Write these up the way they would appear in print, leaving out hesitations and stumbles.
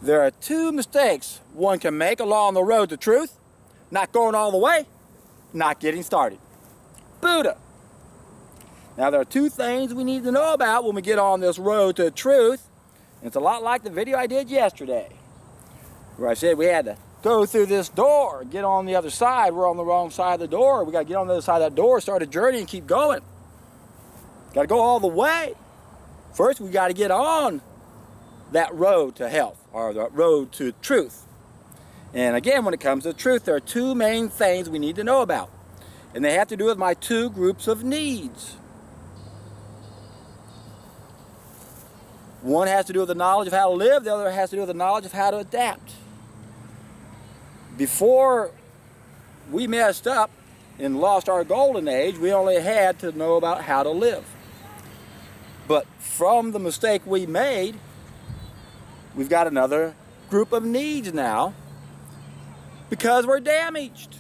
There are two mistakes one can make along the road to truth: not going all the way, not getting started. Buddha. Now there are two things we need to know about when we get on this road to truth. And it's a lot like the video I did yesterday, where I said we had to go through this door, get on the other side. We're on the wrong side of the door. We got to get on the other side of that door, start a journey, and keep going. Got to go all the way. First, we got to get on that road to health, or the road to truth. And again, when it comes to truth, there are two main things we need to know about. And they have to do with my two groups of needs. One has to do with the knowledge of how to live, the other has to do with the knowledge of how to adapt. Before we messed up and lost our golden age, we only had to know about how to live. But from the mistake we made, we've got another group of needs now because we're damaged.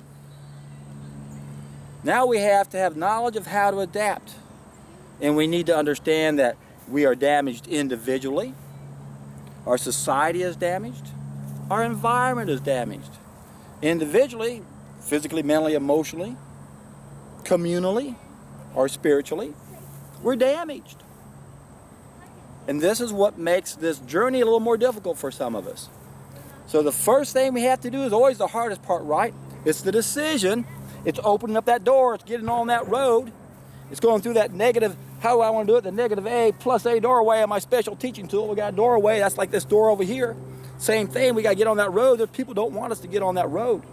Now we have to have knowledge of how to adapt. And we need to understand that we are damaged individually. Our society is damaged. Our environment is damaged. Individually, physically, mentally, emotionally, communally, or spiritually, we're damaged. And this is what makes this journey a little more difficult for some of us. So the first thing we have to do is always the hardest part, right? It's the decision. It's opening up that door. It's getting on that road. It's going through that negative, how do I want to do it? The negative A plus A doorway on my special teaching tool. We got a doorway. That's like this door over here. Same thing. We got to get on that road. There's people don't want us to get on that road.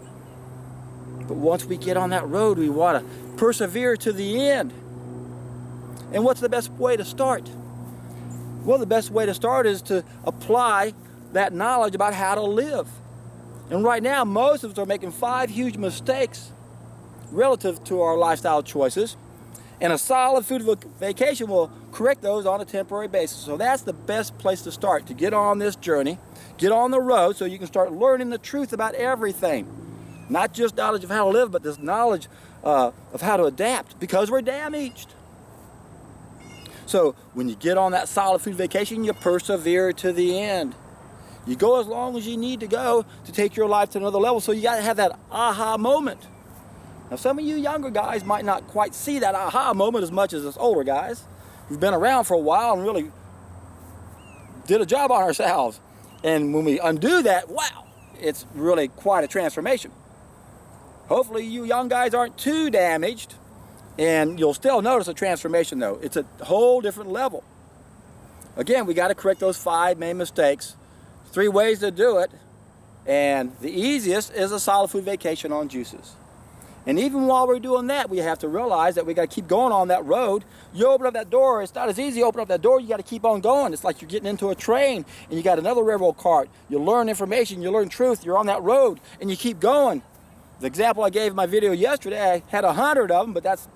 But once we get on that road, we want to persevere to the end. And what's the best way to start? Well, the best way to start is to apply that knowledge about how to live. And right now, most of us are making 5 huge mistakes relative to our lifestyle choices. And a solid food vacation will correct those on a temporary basis. So that's the best place to start, to get on this journey, get on the road so you can start learning the truth about everything. Not just knowledge of how to live, but this knowledge of how to adapt, because we're damaged. So when you get on that solid food vacation, you persevere to the end. You go as long as you need to go to take your life to another level. So you got to have that aha moment. Now some of you younger guys might not quite see that aha moment as much as us older guys who've been around for a while and really did a job on ourselves. And when we undo that, wow, it's really quite a transformation. Hopefully you young guys aren't too damaged, and you'll still notice a transformation though. It's a whole different level. Again, we got to correct those 5 main mistakes. 3 ways to do it, and the easiest is a solid food vacation on juices. And even while we're doing that, we have to realize that we got to keep going on that road. You open up that door, it's not as easy to open up that door. You got to keep on going. It's like you're getting into a train and you got another railroad cart. You learn information, you learn truth, you're on that road and you keep going. The example I gave in my video yesterday, I had 100 of them, but that's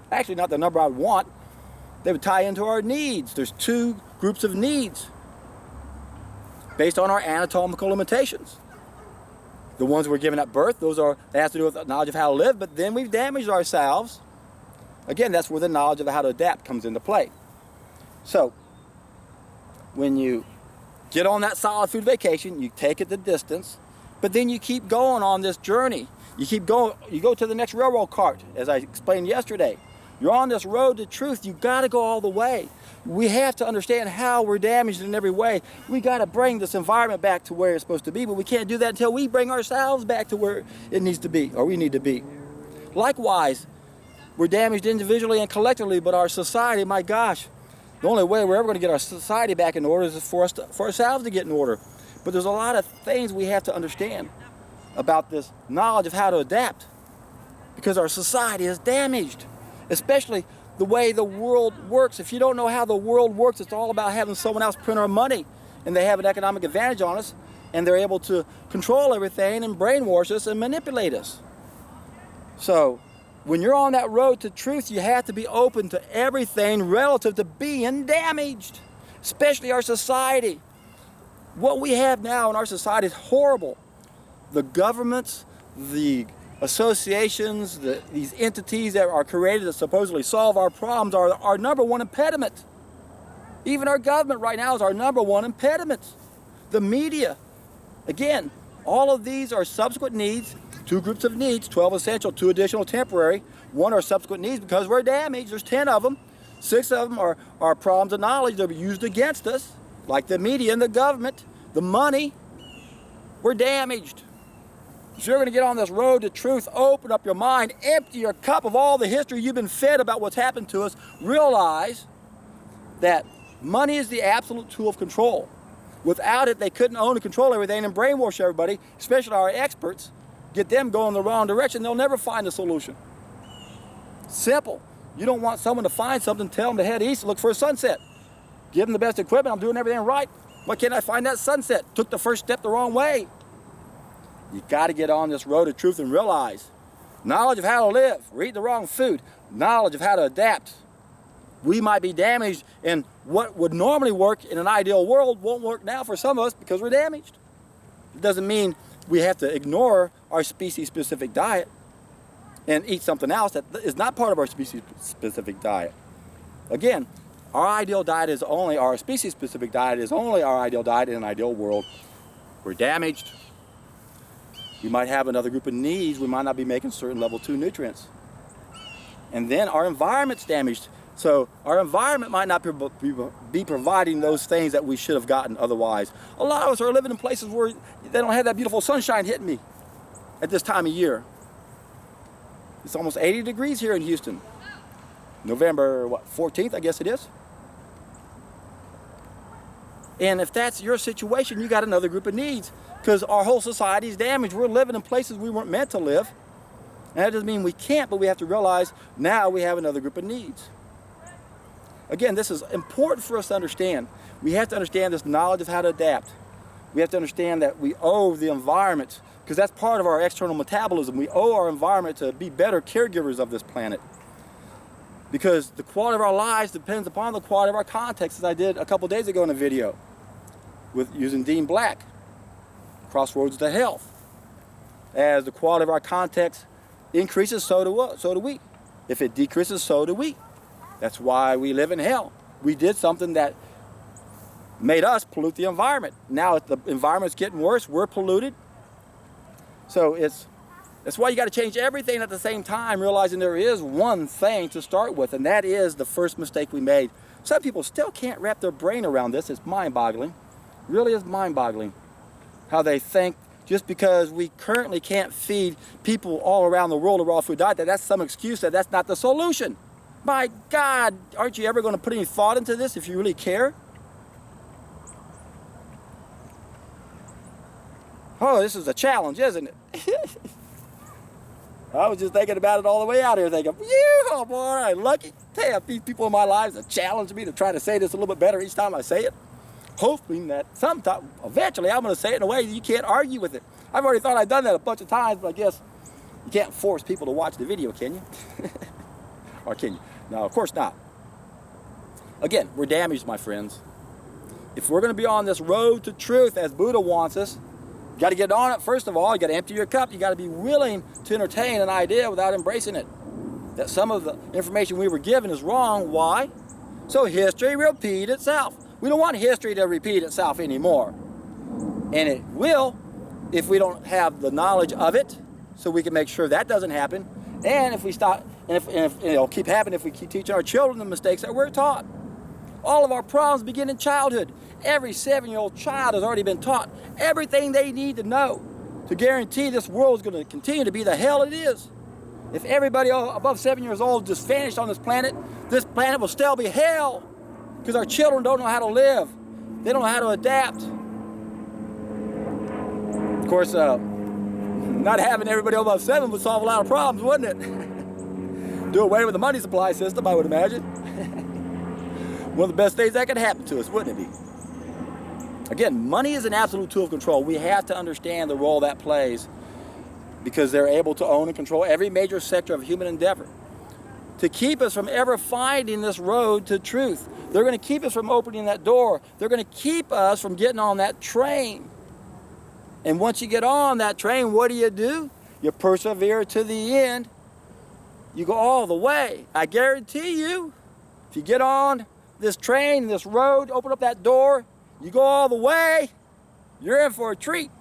actually not the number I would want. They would tie into our needs. There's 2 groups of needs based on our anatomical limitations. The ones we're given at birth, that has to do with the knowledge of how to live, but then we've damaged ourselves. Again, that's where the knowledge of how to adapt comes into play. So, when you get on that solid food vacation, you take it the distance, but then you keep going on this journey. You keep going, you go to the next railroad cart, as I explained yesterday. You're on this road to truth, you got to go all the way. We have to understand how we're damaged in every way. We got to bring this environment back to where it's supposed to be, but we can't do that until we bring ourselves back to where it needs to be, or we need to be. Likewise, we're damaged individually and collectively, but our society, my gosh, the only way we're ever going to get our society back in order is for ourselves to get in order. But there's a lot of things we have to understand about this knowledge of how to adapt, because our society is damaged, especially the way the world works. If you don't know how the world works, it's all about having someone else print our money, and they have an economic advantage on us, and they're able to control everything and brainwash us and manipulate us. So when you're on that road to truth, you have to be open to everything relative to being damaged, especially our society. What we have now in our society is horrible. The governments, the associations, these entities that are created to supposedly solve our problems are our number one impediment. Even our government right now is our number one impediment. The media, Again, all of these are subsequent needs, 2 groups of needs, 12 essential, 2 additional temporary. 1 are subsequent needs because we're damaged. There's 10 of them. 6 of them are problems of knowledge that are used against us, like the media and the government, the money. We're damaged. If you're going to get on this road to truth, open up your mind, empty your cup of all the history you've been fed about what's happened to us, realize that money is the absolute tool of control. Without it, they couldn't own and control everything and brainwash everybody, especially our experts, get them going the wrong direction. They'll never find a solution. Simple. You don't want someone to find something, tell them to head east and look for a sunset. Give them the best equipment. I'm doing everything right. Why can't I find that sunset? Took the first step the wrong way. You got to get on this road of truth and realize knowledge of how to live. We're eating the wrong food. Knowledge of how to adapt. We might be damaged, and what would normally work in an ideal world won't work now for some of us because we're damaged. It doesn't mean we have to ignore our species-specific diet and eat something else that is not part of our species-specific diet. Again, our ideal diet is only, our species-specific diet is only our ideal diet in an ideal world. We're damaged. We might have another group of needs. We might not be making certain level 2 nutrients. And then our environment's damaged. So our environment might not be providing those things that we should have gotten otherwise. A lot of us are living in places where they don't have that beautiful sunshine hitting me at this time of year. It's almost 80 degrees here in Houston. November, 14th, I guess it is. And if that's your situation, you got another group of needs because our whole society is damaged. We're living in places we weren't meant to live. And that doesn't mean we can't, but we have to realize now we have another group of needs. Again, this is important for us to understand. We have to understand this knowledge of how to adapt. We have to understand that we owe the environment, because that's part of our external metabolism. We owe our environment to be better caregivers of this planet. Because the quality of our lives depends upon the quality of our context, as I did a couple days ago in a video with using Dean Black, Crossroads to Health. As the quality of our context increases, so do we. If it decreases, so do we. That's why we live in hell. We did something that made us pollute the environment. Now the environment's getting worse, we're polluted. So that's why you got to change everything at the same time, realizing there is one thing to start with, and that is the first mistake we made. Some people still can't wrap their brain around this. It's mind-boggling. It really is mind-boggling how they think just because we currently can't feed people all around the world a raw food diet, that's some excuse, that's not the solution. My God, aren't you ever going to put any thought into this if you really care? Oh, this is a challenge, isn't it? I was just thinking about it all the way out here, thinking, oh boy, I'm lucky to have these people in my lives that challenge me to try to say this a little bit better each time I say it. Hoping that sometime, eventually, I'm going to say it in a way that you can't argue with it. I've already thought I've done that a bunch of times, but I guess you can't force people to watch the video, can you? Or can you? No, of course not. Again, we're damaged, my friends. If we're going to be on this road to truth as Buddha wants us, you got to get on it first of all. You got to empty your cup. You got to be willing to entertain an idea without embracing it. That some of the information we were given is wrong. Why? So history repeat itself. We don't want history to repeat itself anymore. And it will if we don't have the knowledge of it, so we can make sure that doesn't happen. And if we stop, and if it'll keep happening if we keep teaching our children the mistakes that we're taught. All of our problems begin in childhood. Every 7-year-old child has already been taught everything they need to know to guarantee this world is going to continue to be the hell it is. If everybody above 7 years old just vanished on this planet will still be hell because our children don't know how to live. They don't know how to adapt. Of course, not having everybody above 7 would solve a lot of problems, wouldn't it? Do away with the money supply system, I would imagine. One of the best things that could happen to us, wouldn't it be? Again, money is an absolute tool of control. We have to understand the role that plays because they're able to own and control every major sector of human endeavor to keep us from ever finding this road to truth. They're going to keep us from opening that door. They're going to keep us from getting on that train. And once you get on that train, what do? You persevere to the end. You go all the way. I guarantee you, if you get on this train, this road, open up that door, you go all the way, you're in for a treat.